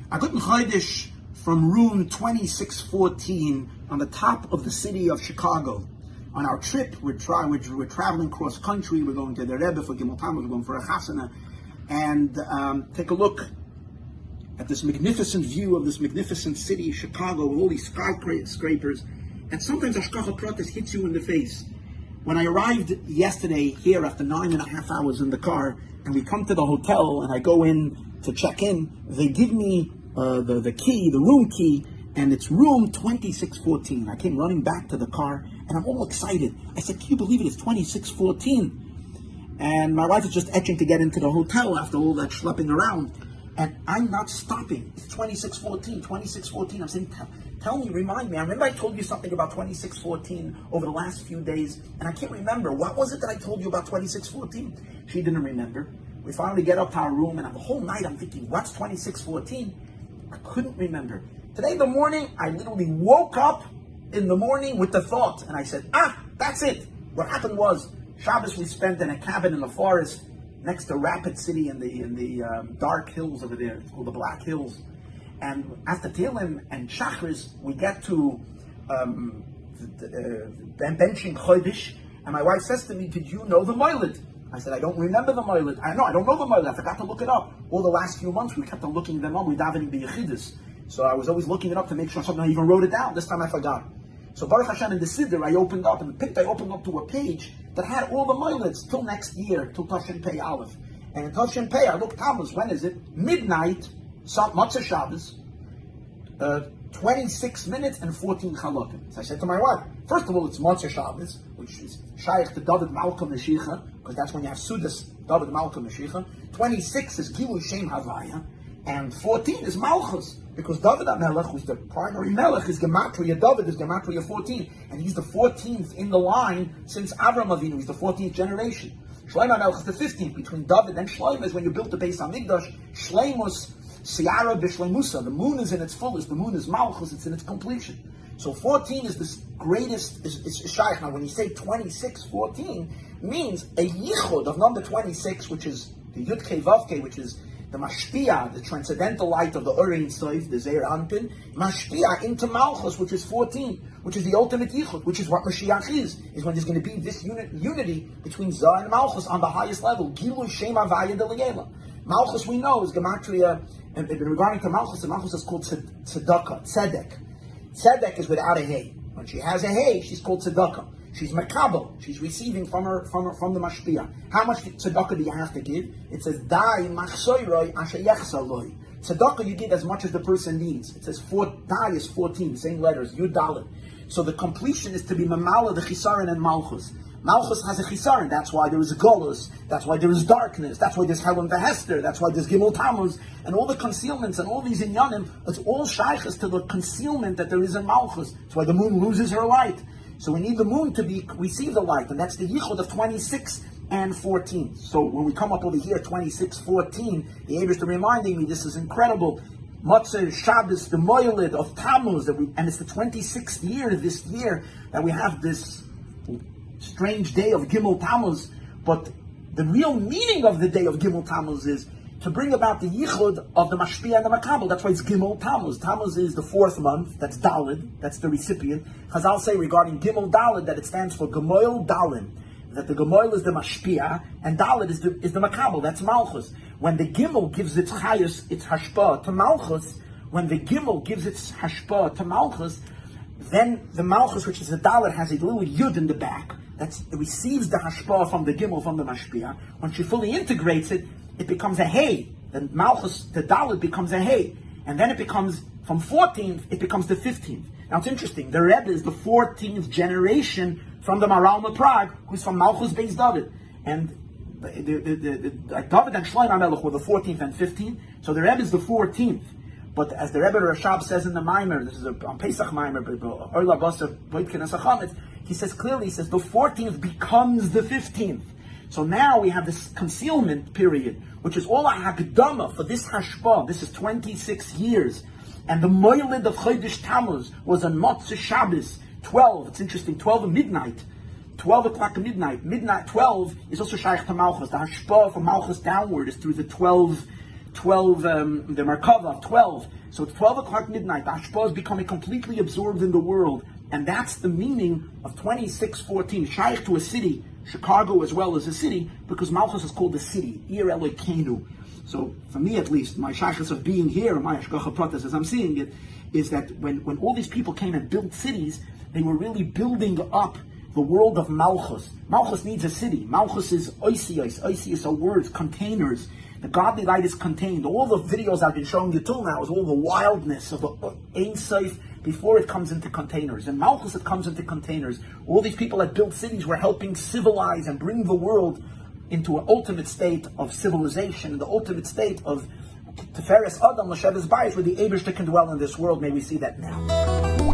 A good Chodesh from room 2614 on the top of the city of Chicago. On our trip, we're traveling cross country. We're going to the Rebbe for Gimel Tammuz. We're going for a chasana, and take a look at this magnificent view of this magnificent city, Chicago, with all these skyscrapers. And sometimes Hashkacha Pratis hits you in the face. When I arrived yesterday here after 9.5 hours in the car, and we come to the hotel, and I go in to check in, they give me the key, the room key, and it's room 2614. I came running back to the car, and I'm all excited. I said, can you believe it? It's 2614. And my wife is just etching to get into the hotel after all that schlepping around. And I'm not stopping. It's 2614, 2614. I'm saying, tell me, remind me. I remember I told you something about 2614 over the last few days, and I can't remember. What was it that I told you about 2614? She didn't remember. We finally get up to our room, and the whole night I'm thinking, what's 2614? I couldn't remember. Today in the morning, I literally woke up in the morning with the thought, and I said, that's it. What happened was, Shabbos we spent in a cabin in the forest next to Rapid City in the dark hills over there. It's called the Black Hills. And after Tehillim and Shachris, we get to benching Chodesh, and my wife says to me, did you know the Moiled? I said, I don't remember the Moiled. I don't know the Moiled. I forgot to look it up. All the last few months, we kept on looking them up. We davening the Yechidus. So I was always looking it up to make sure something I even wrote it down. This time I forgot. So Baruch Hashem in the Siddur, I opened up to a page that had all the Moileds till next year, till Toshin Pei Aleph. And in Toshin Pei, I looked, Tammuz, when is it? Midnight, Matzah Shabbos, 26 minutes and 14 chalakim. So I said to my wife, first of all, it's Matzah Shabbos, which is Shaykh to David Malka Mashiach, because that's when you have Sudas, David Malka Mashiach. 26 is Gilui Shem Havaya, and 14 is Malchus, because David HaMelech, who's the primary Melech, is Gematria. David is Gematria 14, and he's the 14th in the line since Avram Avinu. He's the 14th generation. Shlomo HaMelech is the 15th. Between David and Shlomo is when you built the Beis HaMikdash. Shleimus Siara B'Shleimusa. The moon is in its fullest. The moon is Malchus. It's in its completion. So 14 is this greatest, is Shaykh. Now when you say 26:14, means a yichud of number 26, which is the Yud Kei Vav Kei, which is the Mashpia, the transcendental light of the Urein Soif, the Zeir Anpin, Mashpia into Malchus, which is 14, which is the ultimate yichud, which is what Mashiach is when there's going to be this unity between Zah and Malchus on the highest level. Gilui Shem Havaya Delayela. Malchus we know is Gematria, and regarding to Malchus, the Malchus is called Tzedakah, Tzedek. Tzedek is without a hey. When she has a hey, she's called Tzedakah. She's makabel. She's receiving from the mashpia. How much tzedakah do you have to give? It says dai machsoiroi asher yechsaloi. Tzedakah you give as much as the person needs. It says dai is 14, same letters, yud dalet. So the completion is to be mamala the chisaron and malchus. Malchus has a chisaron. That's why there is a golus. That's why there is darkness. That's why there's Helen Vehester. That's why there's Gimel Tammuz. And all the concealments and all these inyanim, it's all shaykhs to the concealment that there is in Malchus. That's why the moon loses her light. So we need the moon to receive the light, and that's the yichud of 26 and 14. So when we come up over here, 26:14, the Eibus is reminding me this is incredible. Matzah Shabbos, the Moiled of Tammuz, and it's the 26th year this year that we have this strange day of Gimel Tammuz. But the real meaning of the day of Gimel Tammuz is to bring about the yichud of the mashpia and the makabel. That's why it's Gimel Tammuz. Tammuz is the 4th month. That's Dalid. That's the recipient. Chazal say regarding Gimel Dalid that it stands for Gemoil Dalin. That the Gemoil is the mashpia and Dalid is the makabel. That's Malchus. When the Gimel gives its chayus, its hashpah to Malchus, when the Gimel gives its hashpah to Malchus, then the Malchus, which is the Dalid, has a little yud in the back. It receives the hashpah from the Gimel, from the mashpia. When she fully integrates it, it becomes a hay. The Malchus, the Dalit becomes a hay. And then it becomes, from 14th, it becomes the 15th. Now it's interesting, the Rebbe is the 14th generation from the Maral Prague, who's from Malchus Beis David. And David and Shlomo HaMelech were the 14th and 15th, so the Rebbe is the 14th. But as the Rebbe Rashab says in the Maimer, this is on Pesach Maimer, he says clearly, the 14th becomes the 15th. So now we have this concealment period, which is all a Hagdama for this Hashpah. This is 26 years. And the Moiled of Chodesh Tammuz was on Matzah Shabbos, 12. It's interesting, 12 at midnight. 12 o'clock at midnight. Midnight 12 is also Shaykh to Malchus. The Hashpah from Malchus downward is through the 12 12, the Merkava, 12. So it's 12 o'clock midnight. The Hashpah is becoming completely absorbed in the world. And that's the meaning of 2614, shaykh to a city, Chicago as well as a city, because Malchus is called the city, Ir Elokeinu. So for me at least, my shaykhs of being here, my Hashgacha Pratis as I'm seeing it, is that when all these people came and built cities, they were really building up the world of Malchus. Malchus needs a city. Malchus is oisios. Oisios are words, containers. The godly light is contained. All the videos I've been showing you till now is all the wildness of the Ein Sof before it comes into containers. And Malchus, it comes into containers. All these people that built cities were helping civilize and bring the world into an ultimate state of civilization, and the ultimate state of Teferes Adam, L'Sheves Bayis, where the Eibishter can dwell in this world. May we see that now.